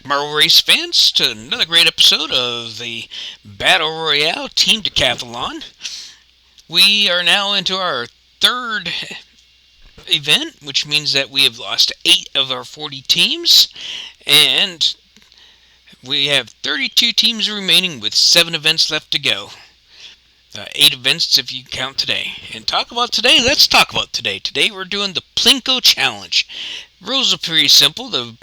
Marvel Race fans, to another great episode of the Battle Royale Team Decathlon. We are now into our third event, which means that we have lost 8 of our 40 teams, and we have 32 teams remaining with 7 events left to go. 8 events if you count today. And let's talk about today. Today we're doing the Plinko Challenge. Rules are pretty simple. The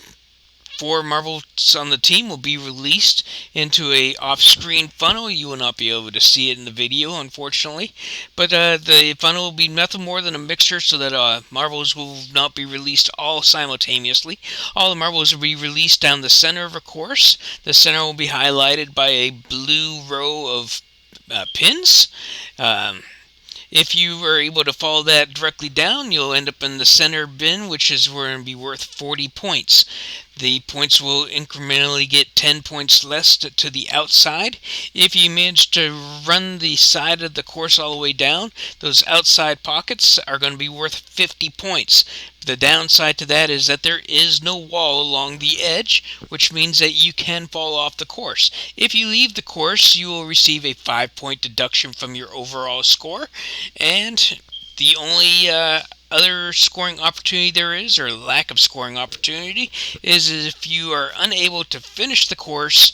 4 marbles on the team will be released into a off-screen funnel. You will not be able to see it in the video, unfortunately. But the funnel will be nothing more than a mixture so that marbles will not be released all simultaneously. All the marbles will be released down the center of a course. The center will be highlighted by a blue row of pins. If you are able to follow that directly down, you'll end up in the center bin, which is going to be worth 40 points. The points will incrementally get 10 points less to the outside. If you manage to run the side of the course all the way down, those outside pockets are going to be worth 50 points. The downside to that is that there is no wall along the edge, which means that you can fall off the course. If you leave the course, you will receive a 5-point deduction from your overall score, and the only other scoring opportunity there is, or lack of scoring opportunity, is if you are unable to finish the course,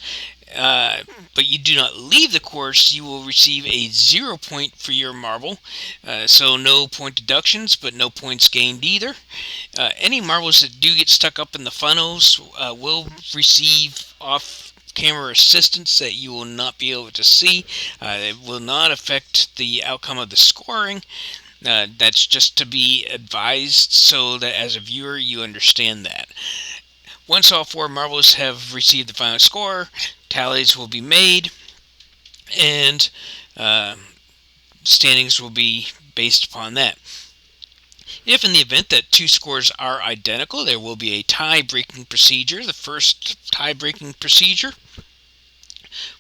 but you do not leave the course, you will receive a 0 point for your marble. So no point deductions, but no points gained either. Any marbles that do get stuck up in the funnels will receive off-camera assistance that you will not be able to see. It will not affect the outcome of the scoring. That's just to be advised so that as a viewer you understand that. Once all 4 marbles have received the final score, tallies will be made, and standings will be based upon that. If in the event that 2 scores are identical, there will be a tie-breaking procedure. The first tie-breaking procedure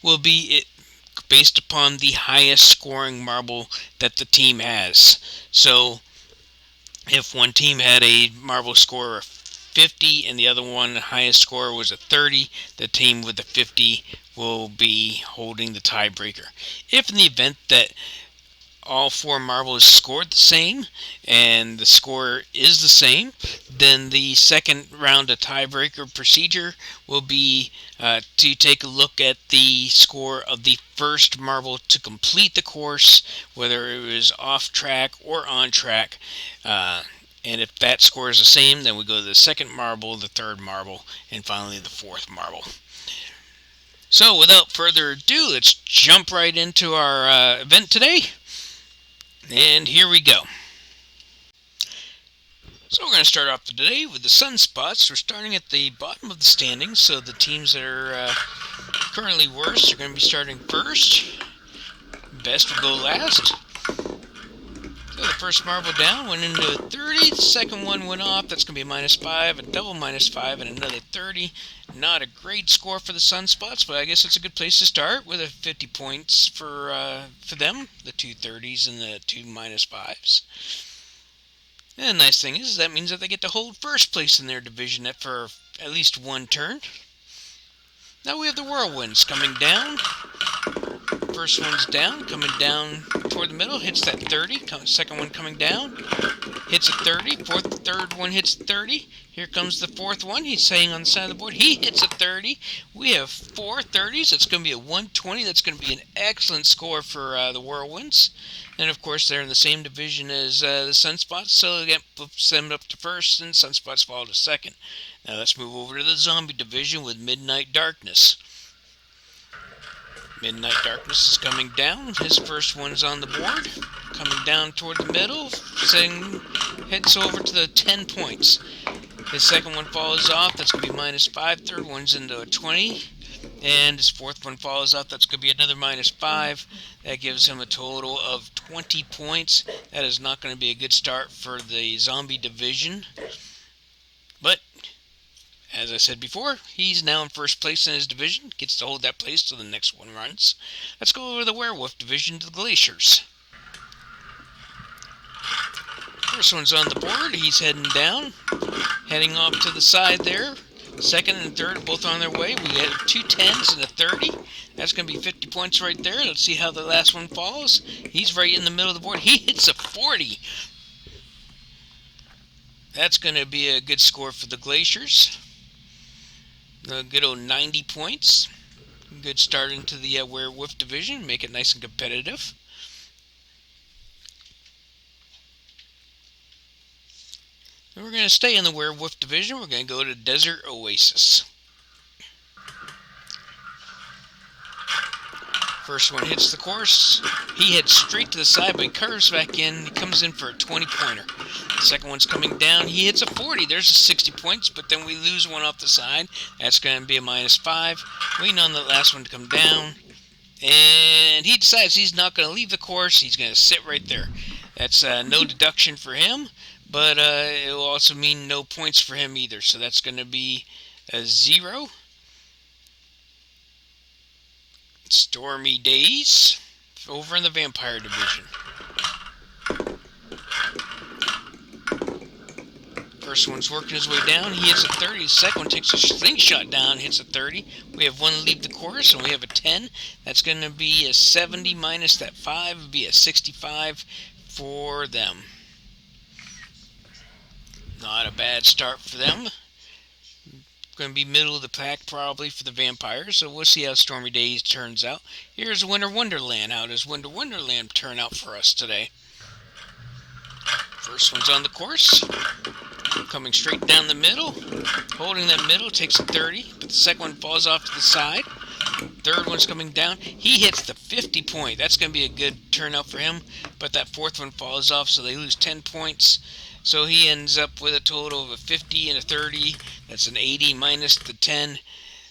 will be based upon the highest scoring marble that the team has. So if one team had a marble score of 50 and the other one, the highest score was a 30, the team with the 50 will be holding the tiebreaker. If in the event that all 4 marbles scored the same and the score is the same, then the second round of tiebreaker procedure will be to take a look at the score of the first marble to complete the course, whether it was off track or on track. And if that score is the same, then we go to the second marble, the third marble, and finally the 4th marble. So without further ado, let's jump right into our event today. And here we go. So we're going to start off today with the sunspots. We're starting at the bottom of the standings, so the teams that are currently worst are going to be starting first. Best will go last. So the first marble down went into a 30, the second one went off, that's going to be a -5, a double -5, and another 30. Not a great score for the sunspots, but I guess it's a good place to start with a 50 points for them, the 2 30s and the 2 -5s. And the nice thing is that means that they get to hold first place in their division for at least one turn. Now we have the whirlwinds coming down. First one's down, coming down toward the middle, hits that 30. Second one coming down, hits a 30. Third one hits 30. Here comes the 4th one. He's staying on the side of the board. He hits a 30. We have 4 30s. That's going to be a 120. That's going to be an excellent score for the whirlwinds. And of course, they're in the same division as the sunspots, so that puts them up to first, and sunspots fall to second. Now let's move over to the zombie division with Midnight Darkness. Midnight Darkness is coming down. His first one's on the board. Coming down toward the middle. Heads over to the 10 points. His second one falls off. That's going to be -5. Third one's into a 20. And his 4th one falls off. That's going to be another -5. That gives him a total of 20 points. That is not going to be a good start for the zombie division. But as I said before, he's now in first place in his division, gets to hold that place till the next one runs. Let's go over to the werewolf division to the glaciers. First one's on the board, he's heading down, heading off to the side there. Second and third both on their way. We got 2 10s and a 30. That's going to be 50 points right there. Let's see how the last one falls. He's right in the middle of the board. He hits a 40. That's going to be a good score for the Glaciers. A good old 90 points. Good start into the Werewolf division. Make it nice and competitive. And we're going to stay in the Werewolf division. We're going to go to Desert Oasis. First one hits the course. He heads straight to the side, but he curves back in. He comes in for a 20-pointer. The second one's coming down. He hits a 40. There's a 60 points, but then we lose one off the side. That's going to be a -5. Waiting on the last one to come down. And he decides he's not going to leave the course. He's going to sit right there. That's no deduction for him, but it will also mean no points for him either. So that's going to be a 0. Stormy Days over in the Vampire division. First one's working his way down. He hits a 30. The second one takes a slingshot down, hits a 30. We have one leave the course, and we have a 10. That's going to be a 70 minus that 5. It would be a 65 for them. Not a bad start for them. Going to be middle of the pack probably for the Vampires, so we'll see how Stormy Days turns out. Here's Winter Wonderland. How does Winter Wonderland turn out for us today? First one's on the course, coming straight down the middle, holding that middle, takes a 30, but the second one falls off to the side. Third one's coming down. He hits the 50 point. That's going to be a good turnout for him, but that fourth one falls off, so they lose 10 points. So he ends up with a total of a 50 and a 30. That's an 80 minus the 10.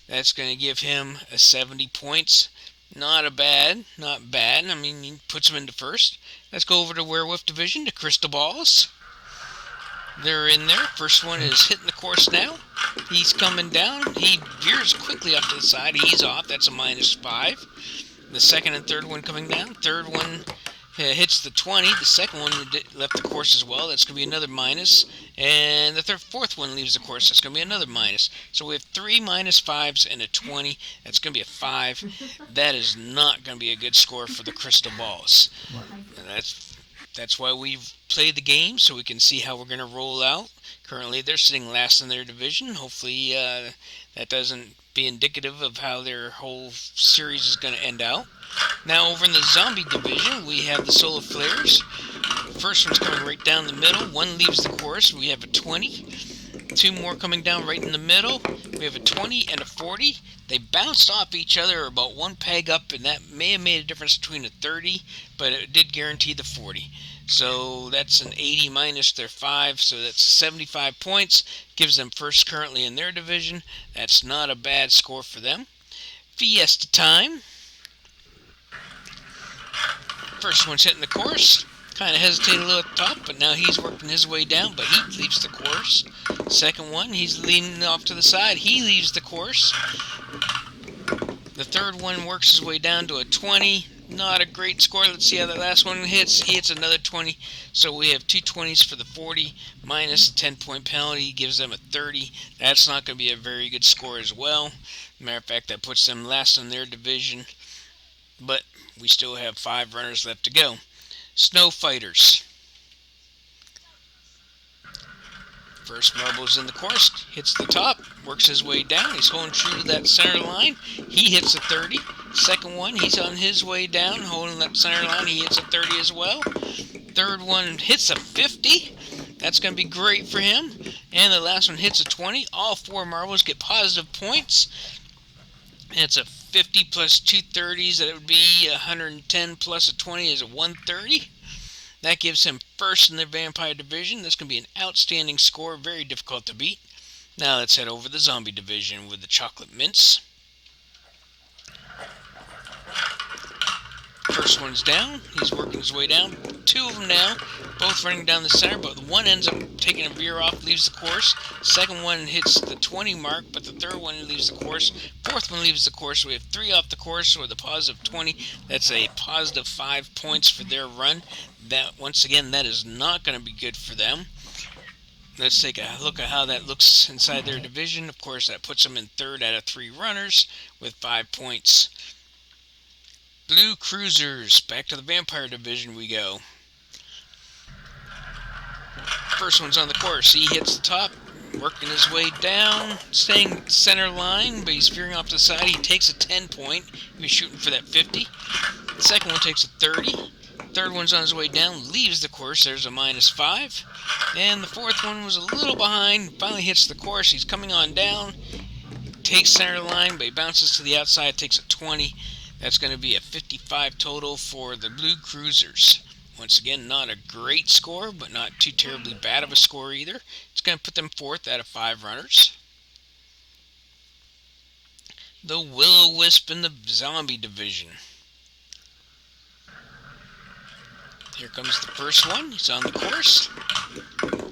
That's going to give him a 70 points. Not bad. I mean, he puts him into first. Let's go over to Werewolf division, to Crystal Balls. They're in there. First one is hitting the course now. He's coming down. He veers quickly off to the side. He's off. That's a -5. The second and third one coming down. Third one hits the 20. The second one left the course as well. That's going to be another minus. And the fourth one leaves the course. That's going to be another minus. So we have 3 -5s and a 20. That's going to be a 5. That is not going to be a good score for the Crystal Balls. And that's why we've played the game, so we can see how we're going to roll out. Currently, they're sitting last in their division. Hopefully, that doesn't be indicative of how their whole series is going to end out. Now, over in the Zombie division, we have the Solar Flares. First one's coming right down the middle. One leaves the course. We have a 20. 2 more coming down right in the middle. We have a 20 and a 40. They bounced off each other about 1 peg up, and that may have made a difference between a 30, but it did guarantee the 40. So that's an 80 minus their 5, so that's 75 points. Gives them first currently in their division. That's not a bad score for them. Fiesta time. First one's hitting the course. Kind of hesitated a little at the top, but now he's working his way down, but he leaves the course. Second one, he's leaning off to the side. He leaves the course. The third one works his way down to a 20. Not a great score. Let's see how the last one hits. He hits another 20. So we have 2 20s for the 40 minus a 10-point penalty. Gives them a 30. That's not going to be a very good score as well. Matter of fact, that puts them last in their division. But we still have 5 runners left to go. Snow Fighters. First marble's in the course, hits the top, works his way down. He's holding true to that center line. He hits a 30. Second one, he's on his way down, holding that center line. He hits a 30 as well. Third one hits a 50. That's going to be great for him. And the last one hits a 20. All 4 marbles get positive points. And it's a 50 plus 2 30s. That would be 110 plus a 20 is a 130. That gives him first in the Vampire division. This can be an outstanding score, very difficult to beat. Now let's head over to the Zombie division with the Chocolate Mints. First one's down. He's working his way down. 2 of them now, both running down the center, but one ends up taking a veer off, leaves the course. Second one hits the 20 mark, but the third one leaves the course. Fourth one leaves the course. We have 3 off the course with a positive 20. That's a positive 5 points for their run. That, once again, that is not going to be good for them. Let's take a look at how that looks inside their division. Of course, that puts them in third out of 3 runners with 5 points. Blue Cruisers, back to the Vampire Division we go. First one's on the course. He hits the top, working his way down, staying center line, but he's veering off to the side. He takes a 10 point. He was shooting for that 50. The second one takes a 30. Third one's on his way down, leaves the course. There's a -5. And the fourth one was a little behind, finally hits the course. He's coming on down, takes center line, but he bounces to the outside, takes a 20. That's going to be a 55 total for the Blue Cruisers. Once again, not a great score, but not too terribly bad of a score either. It's going to put them 4th out of 5 runners. The Willow Wisp in the Zombie Division. Here comes the first one. He's on the course,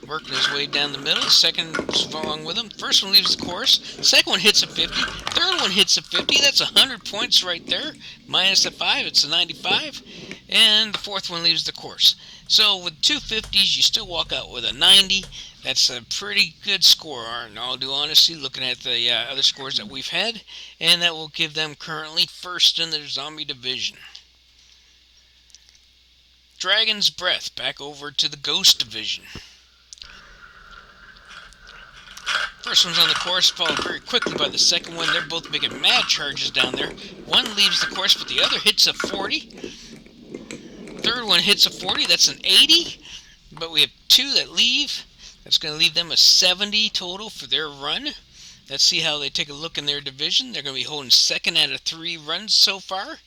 working his way down the middle. Second's along with him. First one leaves the course. Second one hits a 50. Third one hits a 50. That's 100 points right there. Minus a 5, it's a 95. And the fourth one leaves the course. So with 2 50s, you still walk out with a 90. That's a pretty good score, in all due honesty, looking at the other scores that we've had. And that will give them currently first in the Zombie Division. Dragon's Breath, back over to the Ghost Division. First one's on the course, followed very quickly by the second one. They're both making mad charges down there. One leaves the course, but the other hits a 40. Third one hits a 40, that's an 80. But we have 2 that leave. That's going to leave them a 70 total for their run. Let's see how they take a look in their division. They're going to be holding 2nd out of 3 runs so far.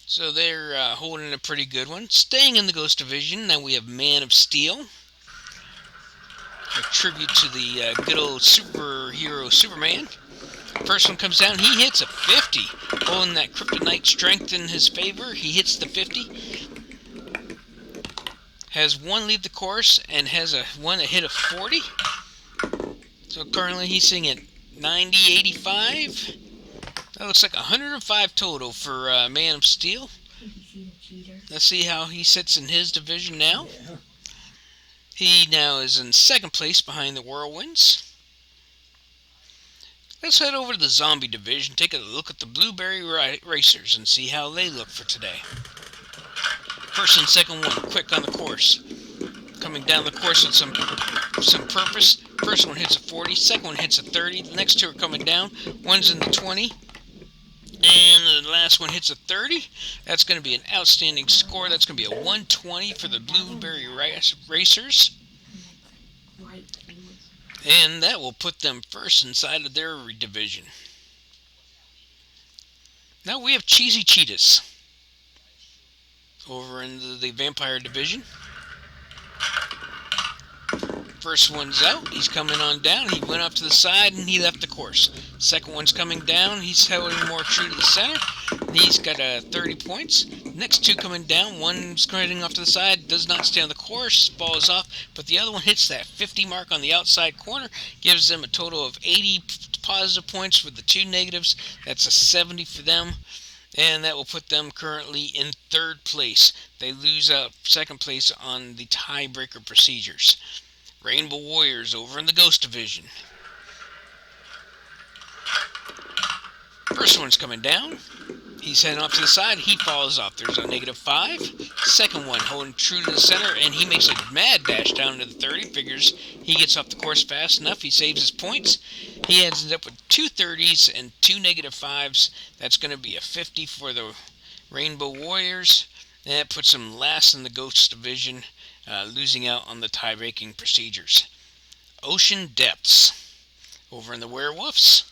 So they're holding a pretty good one. Staying in the Ghost Division, now we have Man of Steel. A tribute to the good old superhero Superman. First one comes down, he hits a 50. Holding that kryptonite strength in his favor, he hits the 50. Has one leave the course and has one that hit a 40. So currently he's sitting at 90, 85. That looks like 105 total for Man of Steel. Let's see how he sits in his division now. He now is in 2nd place behind the Whirlwinds. Let's head over to the Zombie Division, take a look at the Blueberry Racers and see how they look for today. First and second one, quick on the course. Coming down the course with some purpose. First one hits a 40, second one hits a 30. The next 2 are coming down. One's in the 20. And the last one hits a 30. That's going to be an outstanding score. That's going to be a 120 for the Blueberry Racers. And that will put them first inside of their division. Now we have Cheesy Cheetahs over in the Vampire Division. First one's out, he's coming on down, he went up to the side and he left the course. Second one's coming down, he's holding more true to the center, he's got 30 points. Next 2 coming down, one's heading off to the side, does not stay on the course, falls off, but the other one hits that 50 mark on the outside corner, gives them a total of 80 positive points with the 2 negatives. That's a 70 for them. And that will put them currently in 3rd place. They lose out 2nd place on the tiebreaker procedures. Rainbow Warriors over in the Ghost Division. First one's coming down. He's heading off to the side. He falls off. There's a -5. Second one holding true to the center, and he makes a mad dash down to the 30. Figures he gets off the course fast enough. He saves his points. He ends up with 2 30s and 2 -5s. That's going to be a 50 for the Rainbow Warriors. And that puts him last in the Ghost Division, losing out on the tie-breaking procedures. Ocean Depths over in the Werewolves.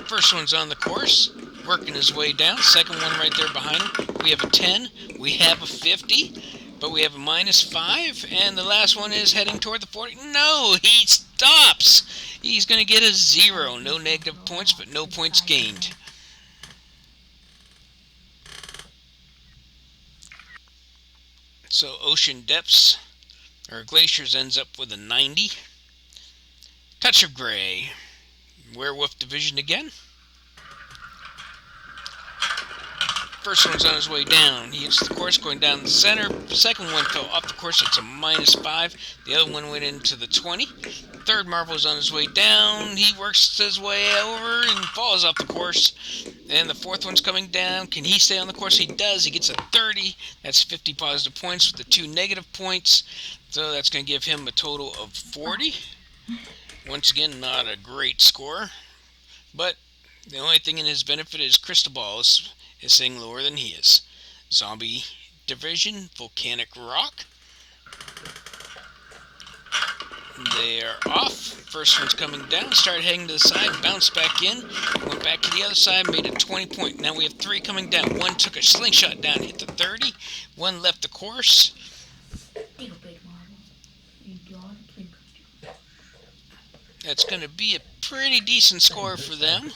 First one's on the course, working his way down. Second one right there behind him. We have a 10, we have a 50, but we have a -5, and the last one is heading toward the 40. No, he stops! He's going to get a 0. No negative points, but no points gained. So Ocean Depths, or Glaciers, ends up with a 90. Touch of Gray. Werewolf Division again. First one's on his way down. He hits the course going down the center. Second one fell off the course. It's a -5. The other one went into the 20. Third marble on his way down. He works his way over and falls off the course. And the fourth one's coming down. Can he stay on the course? He does. He gets a 30. That's 50 positive points with the 2 negative points. So that's going to give him a total of 40. Once again, not a great score. But the only thing in his benefit is Cristobal is sitting lower than he is. Zombie Division, Volcanic Rock. They are off. First one's coming down, started heading to the side, bounced back in, went back to the other side, made a 20 point. Now we have 3 coming down. One took a slingshot down, hit the 30. One left the course. That's going to be a pretty decent score for them.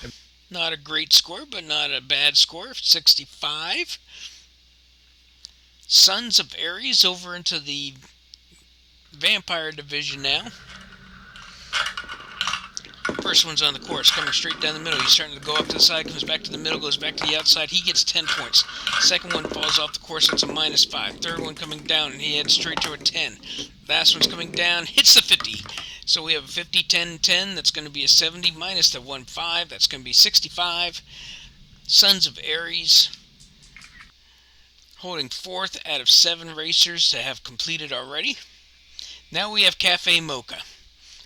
Not a great score, but not a bad score. 65. Sons of Ares over into the Vampire Division now. First one's on the course, coming straight down the middle. He's starting to go up to the side, comes back to the middle, goes back to the outside. He gets 10 points. Second one falls off the course, it's a -5. Third one coming down, and he heads straight to a 10. Last one's coming down, hits the 50. So we have a 50, 10, 10. That's going to be a 70 minus the 1-5. That's going to be 65. Sons of Ares holding 4th out of 7 racers to have completed already. Now we have Cafe Mocha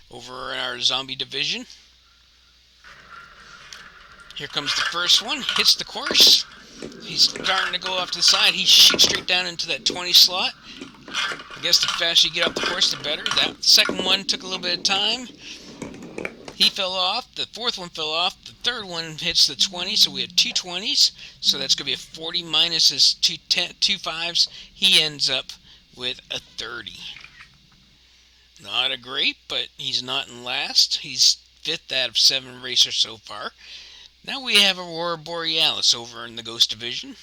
over in our zombie division. Here comes the first one, hits the course. He's starting to go off to the side. He shoots straight down into that 20 slot. I guess the faster you get off the course, the better. That second one took a little bit of time. He fell off. The fourth one fell off. The third one hits the 20, so we have 2 20s. So that's going to be a 40 minus his 2 5s. He ends up with a 30. Not a great, but he's not in last. He's 5th out of 7 racers so far. Now we have Aurora Borealis over in the Ghost Division.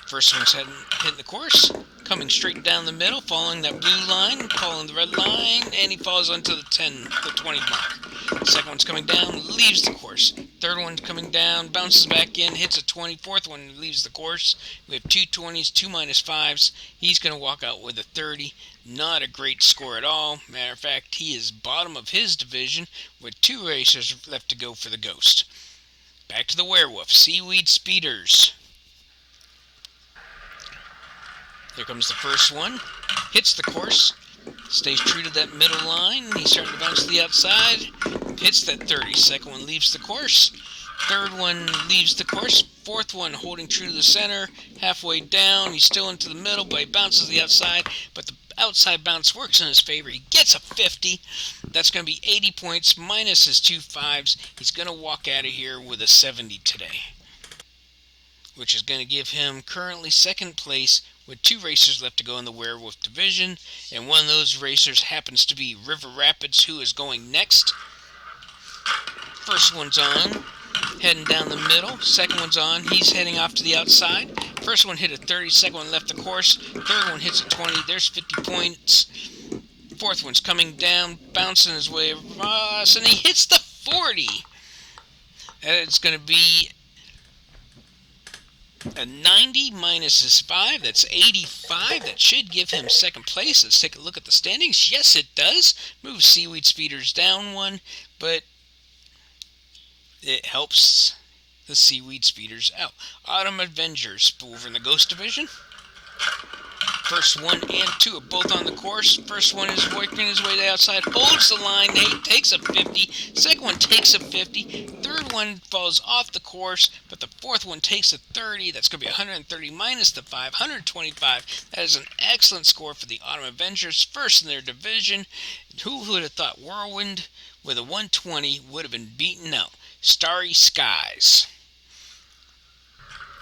First one's hitting the course, coming straight down the middle, following that blue line, following the red line, and he falls onto the 20 mark. Second one's coming down, leaves the course. Third one's coming down, bounces back in, hits a 20. Fourth one leaves the course. We have 2 20s, 2 -5s. He's going to walk out with a 30. Not a great score at all. Matter of fact, he is bottom of his division with 2 racers left to go for the Ghost. Back to the Werewolf, Seaweed Speeders. Here comes the first one. Hits the course. Stays true to that middle line. He's starting to bounce to the outside. Hits that 30. Second one leaves the course. Third one leaves the course. Fourth one holding true to the center. Halfway down. He's still into the middle, but he bounces to the outside. But the outside bounce works in his favor. He gets a 50. That's going to be 80 points minus his 2 5s. He's going to walk out of here with a 70 today, which is going to give him currently 2nd place with 2 racers left to go in the Werewolf Division, and one of those racers happens to be River Rapids, who is going next. First one's on, heading down the middle. Second one's on, he's heading off to the outside. First one hit a 30, second one left the course. Third one hits a 20, there's 50 points. Fourth one's coming down, bouncing his way across, and he hits the 40. And it's going to be a 90 minus his 5, that's 85. That should give him 2nd place. Let's take a look at the standings. Yes, it does. Moves Seaweed Speeders down 1, but it helps the Seaweed Speeders out. Autumn Avengers over in the Ghost Division. First 1 and 2 are both on the course. First one is working his way to the outside, holds the line, he takes a 50. Second one takes a 50. Third one falls off the course, but the fourth one takes a 30. That's going to be 130 minus the 5, 125. That is an excellent score for the Autumn Avengers, first in their division. Who would have thought Whirlwind with a 120 would have been beaten out? Starry Skies.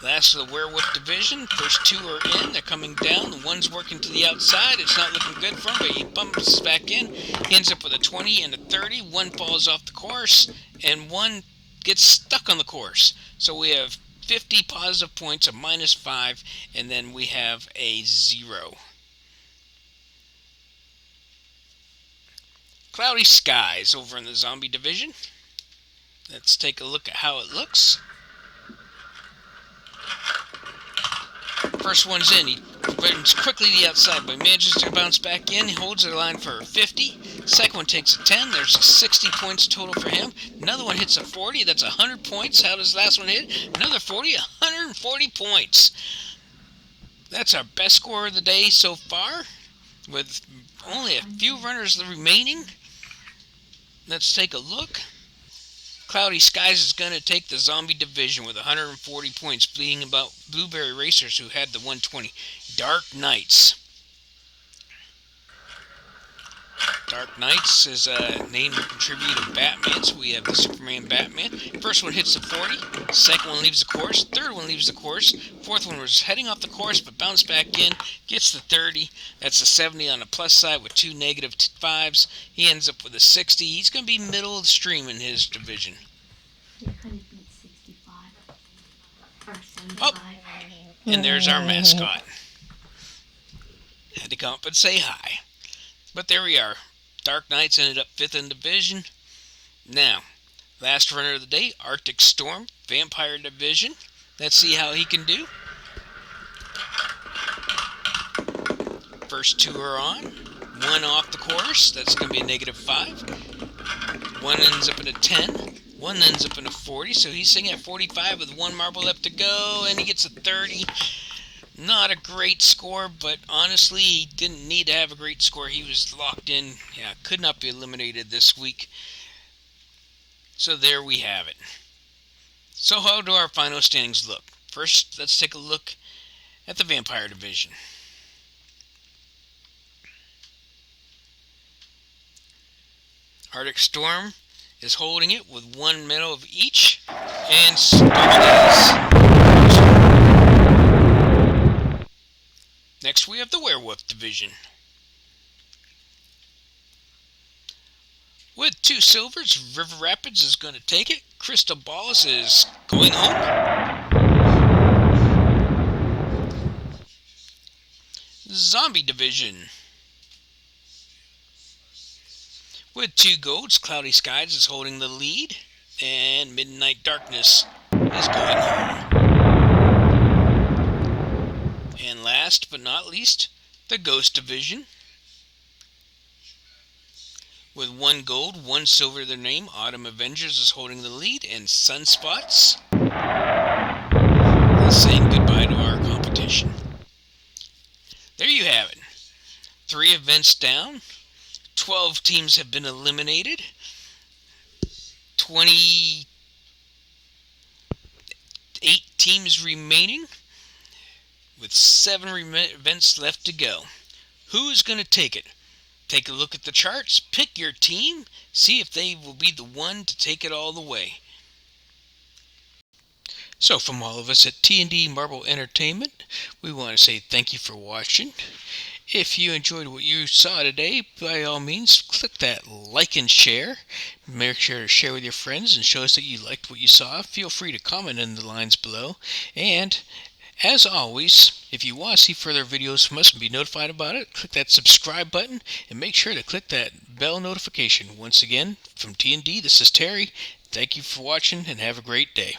Last of the Werewolf Division. First 2 are in. They're coming down. The one's working to the outside. It's not looking good for him, but he bumps back in. He ends up with a 20 and a 30. One falls off the course, and one gets stuck on the course. So we have 50 positive points, a -5, and then we have a 0. Cloudy Skies over in the Zombie Division. Let's take a look at how it looks. First one's in. He runs quickly to the outside, but manages to bounce back in. He holds the line for a 50. Second one takes a 10. There's 60 points total for him. Another one hits a 40. That's 100 points. How does the last one hit? Another 40. 140 points. That's our best score of the day so far, with only a few runners remaining. Let's take a look. Cloudy Skies is going to take the Zombie Division with 140 points, beating about Blueberry Racers, who had the 120. Dark Knights. Dark Knights is named in tribute to Batman, so we have the Superman Batman. First one hits the 40, second one leaves the course, third one leaves the course, fourth one was heading off the course but bounced back in, gets the 30, that's a 70 on the plus side with 2 negative 5s. He ends up with a 60. He's going to be middle of the stream in his division. Oh, and there's our mascot. Had to come up and say hi. But there we are. Dark Knights ended up 5th in division. Now, last runner of the day, Arctic Storm, Vampire Division. Let's see how he can do. First two are on. One off the course. That's going to be a negative 5. One ends up in a 10. One ends up in a 40. So he's sitting at 45 with one marble left to go. And he gets a 30. Not a great score, but honestly, he didn't need to have a great score. He was locked in. Yeah, could not be eliminated this week. So there we have it. So how do our final standings look? First, let's take a look at the Vampire Division. Arctic Storm is holding it with 1 medal of each. And next, we have the Werewolf Division. With 2 silvers, River Rapids is going to take it. Crystal Balls is going home. Zombie Division. With 2 golds, Cloudy Skies is holding the lead. And Midnight Darkness is going home. And last but not least, the Ghost Division. With 1 gold, 1 silver to their name, Autumn Avengers is holding the lead, and Sunspots is saying goodbye to our competition. There you have it. 3 events down. 12 teams have been eliminated. 28 teams remaining, with 7 events left to go. Who is going to take it? Take a look at the charts, pick your team, see if they will be the one to take it all the way. So from all of us at T&D Marble Entertainment, we want to say thank you for watching. If you enjoyed what you saw today, by all means, click that like and share. Make sure to share with your friends and show us that you liked what you saw. Feel free to comment in the lines below. And as always, if you want to see further videos from us and be notified about it, click that subscribe button and make sure to click that bell notification. Once again, from T&D, this is Terry. Thank you for watching and have a great day.